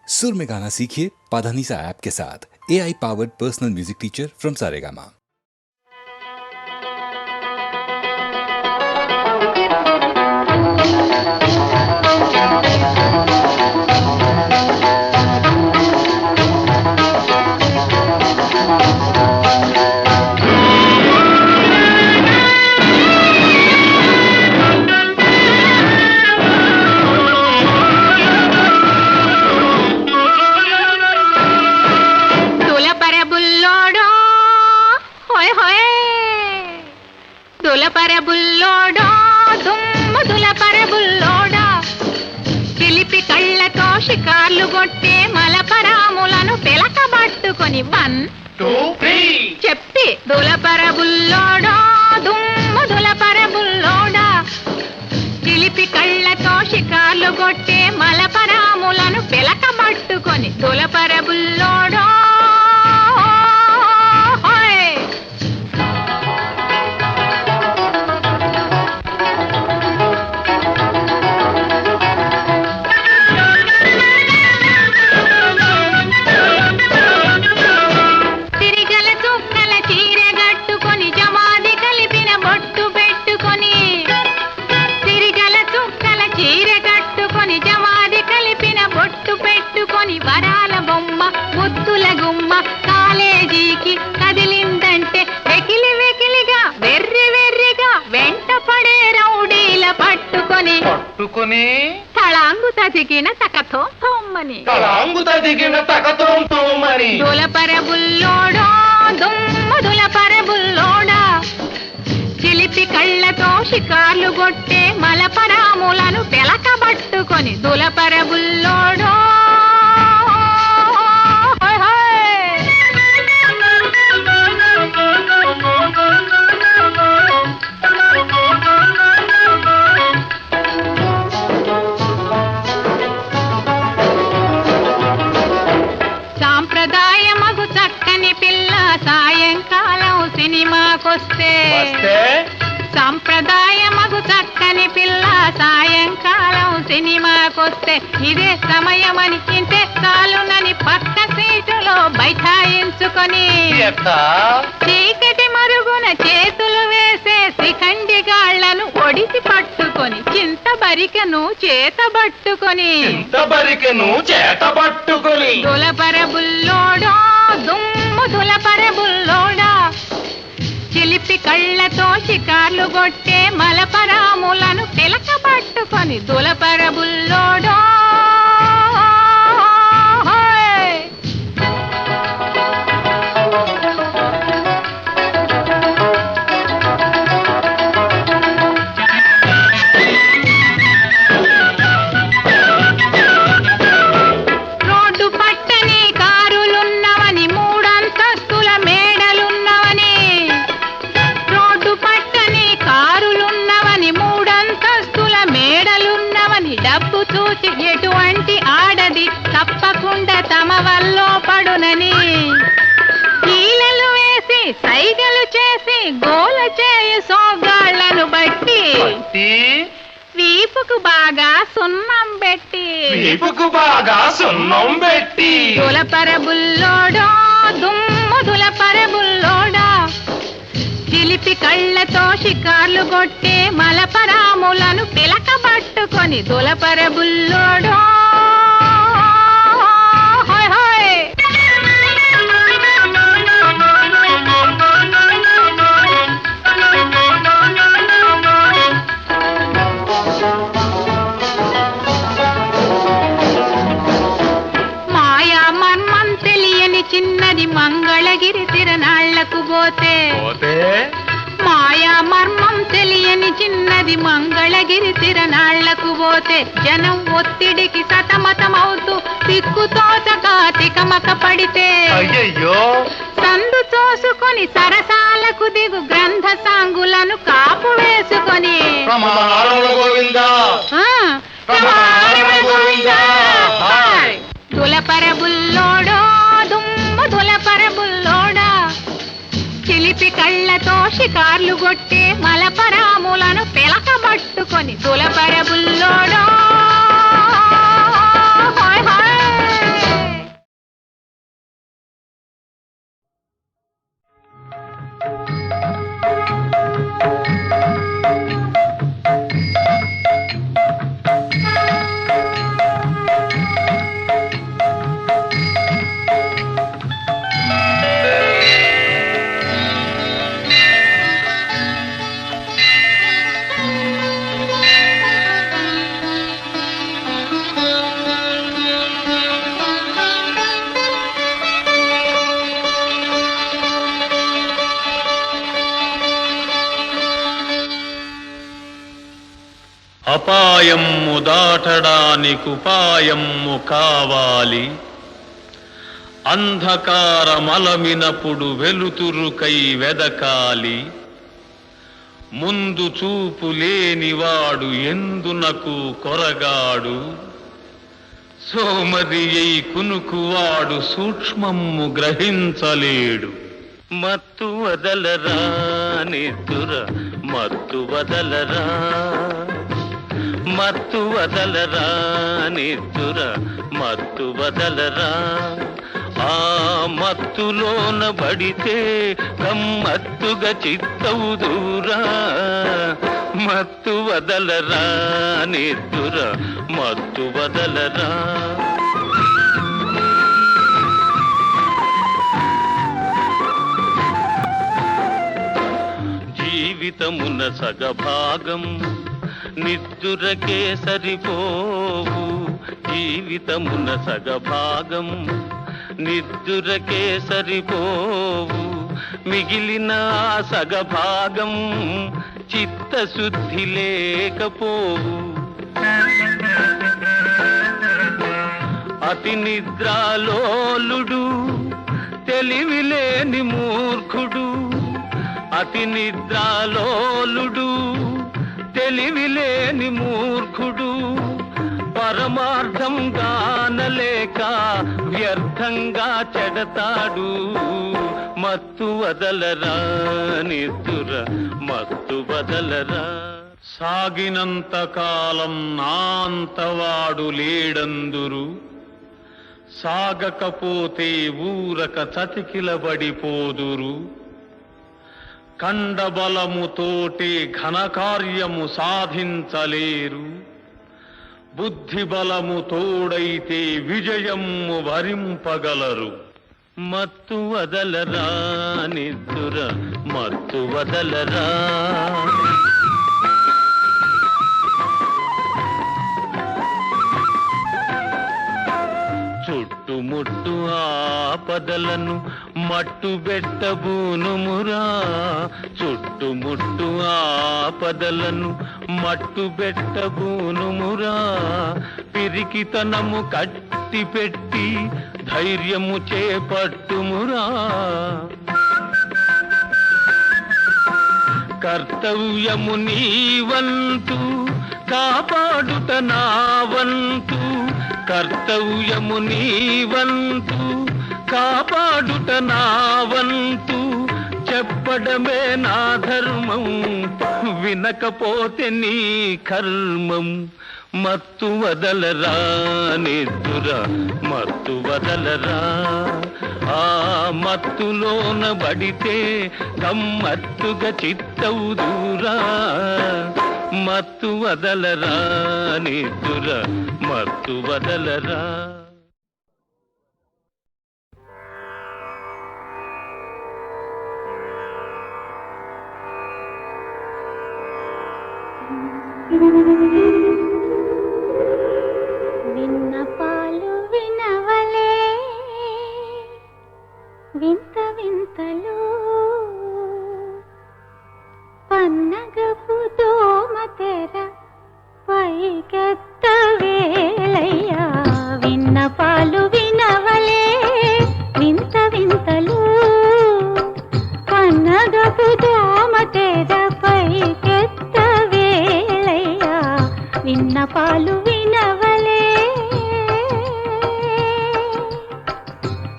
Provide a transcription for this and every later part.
सुर में गाना सीखिए पाधानीसा ऐप के साथ। AI powered personal music teacher from Saregama. బుల్లోడా దుమ్ముదుల పరబుల్లోడా చిలిపి కళ్ళతో షికార్లు కొట్టే మలపరాములను పిలకబట్టుకొని 1 2 3 చెప్పి దులపర బుల్లోడా దుమ్ముదుల పరబుల్లోడా చిలిపి కళ్ళతో షికార్లు కొట్టే మలపరాములను పిలకబట్టుకొని దులపర బుల్లోడా వరాల బొమ్మ ముద్దుల గుమ్మ కాలేజీకి కదిలిందంటే వెకిలి వెకిలిగా వెర్రి వెర్రిగా వెంట పడే రౌడీల పట్టుకొని తళాంగు తదిగిన తకతోమని దులపర బుల్లోడా దుమ్ముదుల పరబుల్లోడా చిలిపి కళ్ళతో షికార్లు కొట్టే మలపరాములను పిలకబట్టుకొని దులపర బుల్లోడా సాంప్రదాయమగు చక్కని పిల్ల సాయంకాలం సినిమాకొస్తే సంప్రదాయమగు చక్కని పిల్ల సాయంకాలం సినిమాకొస్తే ఇదే సమయమని ఇంతే చాలునని పక్క సీటులో బైఠాయించుకొని చీకటి మరుగున చేతులు వేసే శిఖండి గాళ్లను ఒడిసి పట్టుకొని చింతబరికెను చేతబట్టుకొని దులపర బుల్లోడా దుమ్ముదుల పరబుల్లోడా చిలిపి కళ్ళతో షికార్లు కొట్టే మలపరాములను పిలకబట్టుకొని దులపర బుల్లోడా ఎటువంటి ఆడది తప్పకుండా తమ వల్లో పడునని కీలలు వేసి సైగలు చేసి గోల చేయు సోగాళ్లను బట్టి వీపుకు బాగా సున్నం పెట్టి దులపర బుల్లోడా దుమ్ముదుల పరబుల్లోడా చిలిపి కళ్ళతో షికార్లు కొట్టే మలపరాములను పిలకబట్టుకొని దులపర బుల్లోడా మాయా మర్మం తెలియని చిన్నది మంగళగిరి తిరణాళ్లకు పోతే మాయా మర్మం తెలియని చిన్నది మంగళగిరి తిరణాళ్లకు పోతే జనం ఒత్తిడికి సతమతమవుతూ దిక్కుతోచక తికమక పడితే సందు తోసుకొని సరసాలకు దిగు గ్రంథ సాంగులను కాపు వేసుకొని దులపర బుల్లోడా దుమ్ముదుల పరబుల్లోడా చిలిపి కళ్ళతో షికార్లు కొట్టే మలపరాములను పిలకబట్టుకొని దులపర బుల్లోడా అపాయము దాటడానికి ఉపాయము కావాలి. అంధకారమలమినప్పుడు వెలుతురుకై వెదకాలి. ముందు చూపు లేనివాడు ఎందునకు కొరగాడు. సోమరి అయి కునుకువాడు సూక్ష్మము గ్రహించలేడు. మత్తు వదలరా నిద్దుర మత్తు వదలరా, మత్తు వదలరా నిద్దుర మత్తు వదలరా. ఆ మత్తులోన పడితే గమ్మత్తుగా చిత్తవుదురా. మత్తు వదలరా నిద్దుర మత్తు వదలరా. జీవితమున సగభాగం నిద్దురకే సరిపోవు. జీవితమున సగభాగం నిద్దురకే సరిపోవు. మిగిలిన సగభాగం చిత్తశుద్ధి లేకపోవు. అతి నిద్రాలోలుడు తెలివిలేని మూర్ఖుడు. అతి నిద్రాలోలుడు తెలివిలేని మూర్ఖుడు. పరమార్థం గానలేక వ్యర్థంగా చెడతాడు. మత్తు వదలరా నిద్దుర మత్తు వదలరా. సాగినంత కాలం నాంతవాడు లేడందురు. సాగకపోతే ఊరక చతికిలబడిపోదురు. కండబలముతోటే ఘనకార్యము సాధించలేరు. బుద్ధి బలము తోడైతే విజయము వరింపగలరు. మత్తు వదలరా నిద్దుర మత్తు వదలరా. చుట్టుముట్టు ఆపదలను మట్టు బెట్టబూనుమురా. చుట్టుముట్టు ఆపదలను మట్టు బెట్టబూనుమురా. పిరికితనము కట్టి పెట్టి ధైర్యము చేపట్టుమురా. కర్తవ్యము నీవంతు కాపాడుట నా వంతు. కర్తవ్యము నీవంతు కాపాడుట నా వంతు. చెప్పడమే నా ధర్మం వినకపోతే నీ కర్మం. మత్తు వదలరా నిద్దుర మత్తు వదలరా. ఆ మత్తులోన బడితే గమ్మత్తుగా చిత్తవుదురా. మత్తు వదలరా నిద్దుర మత్తు వదలరా. విన్నపాలు వినవలే వింత వింతలు. పన్నగపు దోమ తెర పైకెత్త వేళయ్యా. విన్నపాలు వినవలే వింత వింతలు. పన్నగపు దోమ తెర పైకెత్త వేళయ్యా. విన్నపాలు వినవలే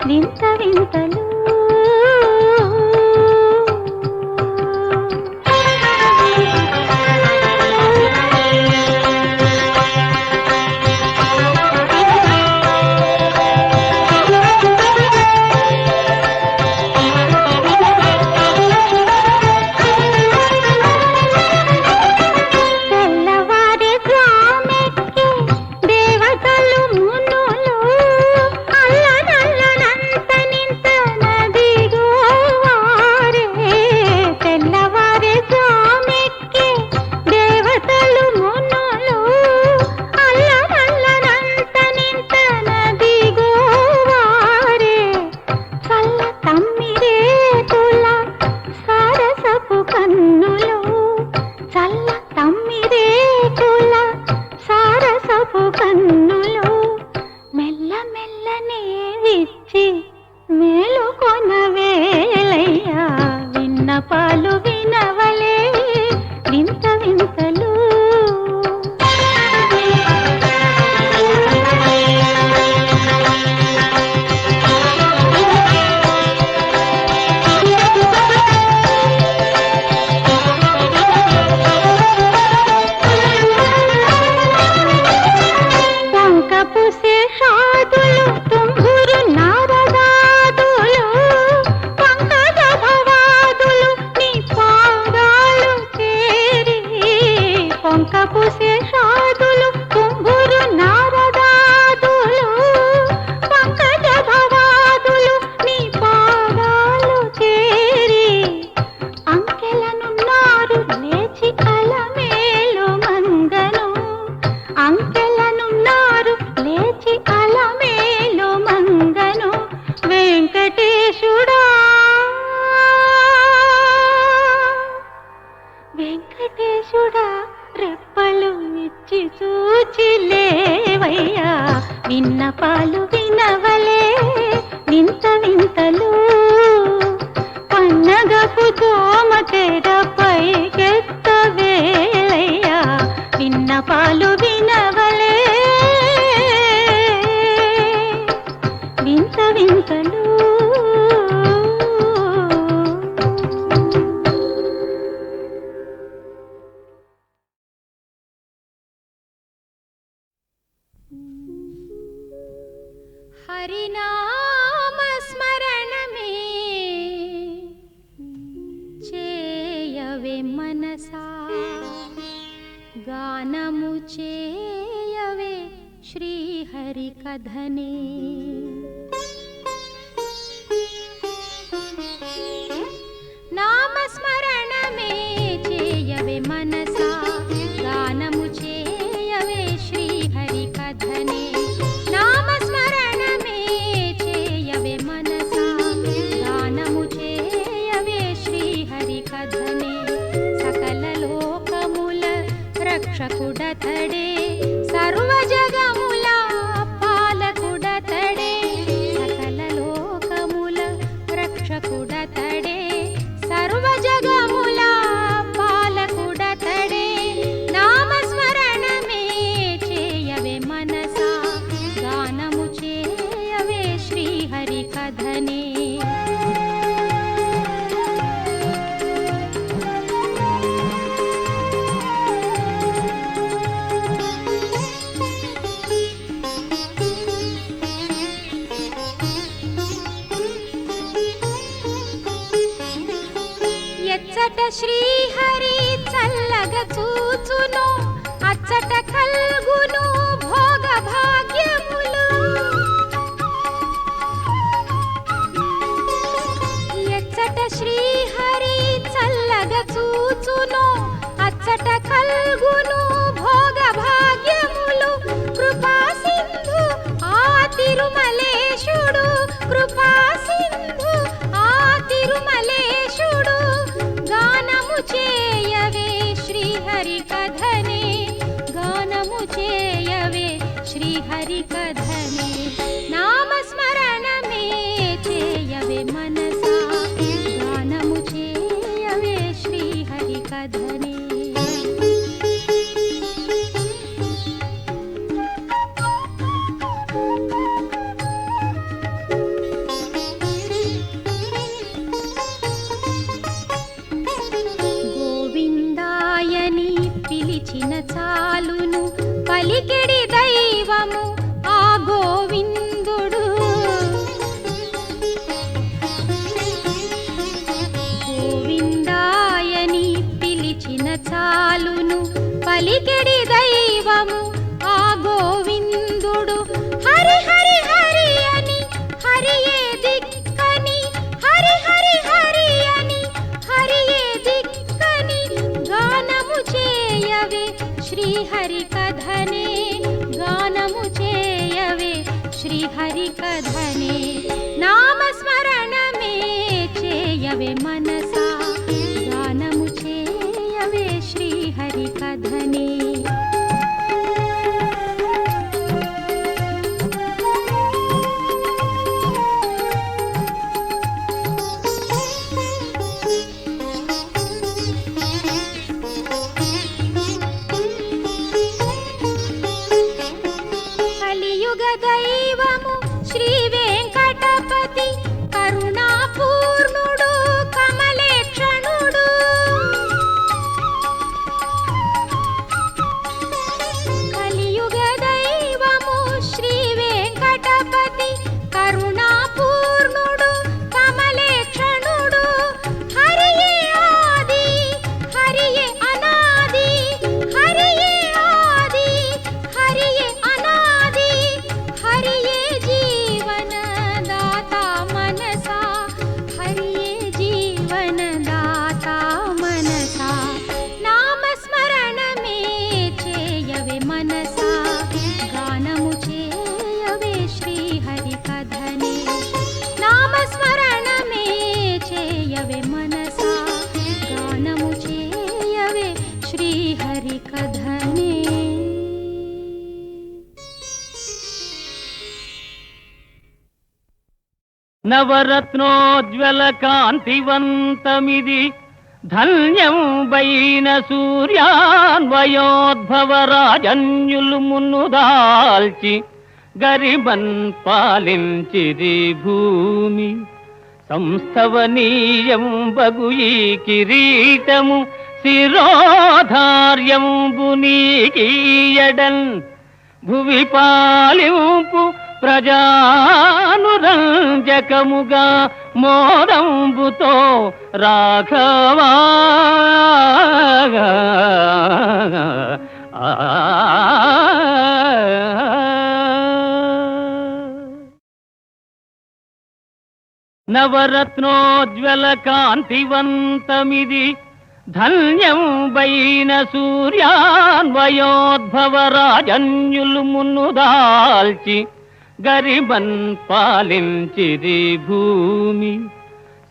వింత వింతలు. తెల్లవారి గ్రామెక్కి దేవతలు మునులు అల్లనల్లనంత నింత మెల్లనే విచ్చి మేలుకొన వేళయ్యా విన్నపాలు వినవలే వింత వింతలు. వెంకటేశుడా రెప్పలు ఇచ్చి చూచి లేవయ్యా విన్నపాలు వినవలే వింత వింతలు. పన్నగపు దోమ తెరపై కెత్త వేళయ్యా విన్నపాలు వినవలే వింత వింతలు. హరినామ స్మరణమే చేయవే మనసా గానము చేయవే శ్రీహరి కథనే. నామస్మరణమే చేయవే మనసా గానము చేయవే శ్రీహరి కథనే. నామస్మరణమే చేయవే మనసా గానము చేయవే శ్రీహరి కథనే. సకల లోకముల రక్షకుడతడే సర్వ జగముల పాలకుడతడే. సకల లోకముల రక్షకుడతడే సర్వ జగముల పాలకుడతడే. నామస్మరణమే చేయవే మనసా గానము చేయవే శ్రీహరి కథనే. ఎచ్చట శ్రీహరి చల్లగ చూచును అచ్చట కల్గును భోగ భాగ్యములు. ఎచ్చట శ్రీహరి చల్లగ చూచును అచ్చట కల్గును భోగ భాగ్యములు. కృపా సింధు ఆ తిరుమలేశుడు కృపా సింధు ఆ తిరుమలేశుడు. గానము చేయవే శ్రీహరి కథనే గానము చేయవే శ్రీహరి కథనే. నామస్మరణమే చేయవే మనసా గానము చేయవే శ్రీహరి కథనే. గోవిందాయని పిలిచిన చాలును పలికిడి దైవము ఆ గోవిందుడు. గోవిందాయని పిలిచిన చాలును పలికిడి దైవము ఆ గోవిందుడు. హరి హరి హరి అని హరియే దిక్కని హరి హరి హరి అని హరియే దిక్కని. గానము చేయవే శ్రీహరి కథనే గానము చేయవే శ్రీహరి కథనే. నామస్మరణమే చేయవే మనసా గానము చేయవే శ్రీహరి కథనే. నవరత్నోజ్వల కాంతివంతమిది ధన్యం వైన సూర్యాన్వయోద్భవ రాజన్యులు మున్నుదాల్చి గరిమన్ పాలించిది భూమి సంస్థవనీయం బగు ఈ కిరీటము శిరోధార్యంబు నీకీయడన్ భువి పాలింపు ప్రజానురంజకముగా మోరంబుతో రాఘవా నవరత్నోజ్వల కాంతివంతమిది ధన్యం వైన సూర్యాన్వయోద్భవ రాజన్యులు మున్నుదాల్చి గరిమన్ పాలించిది భూమి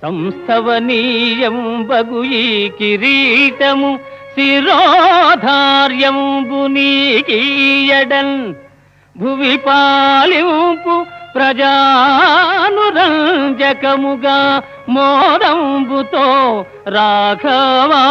సంస్థవనీయం బగు ఈ కిరీటము శిరోధార్యంబు నీకీయడన్ భువి పాలింపు ప్రజానురంజకముగా మోరంబుతో రాఘవా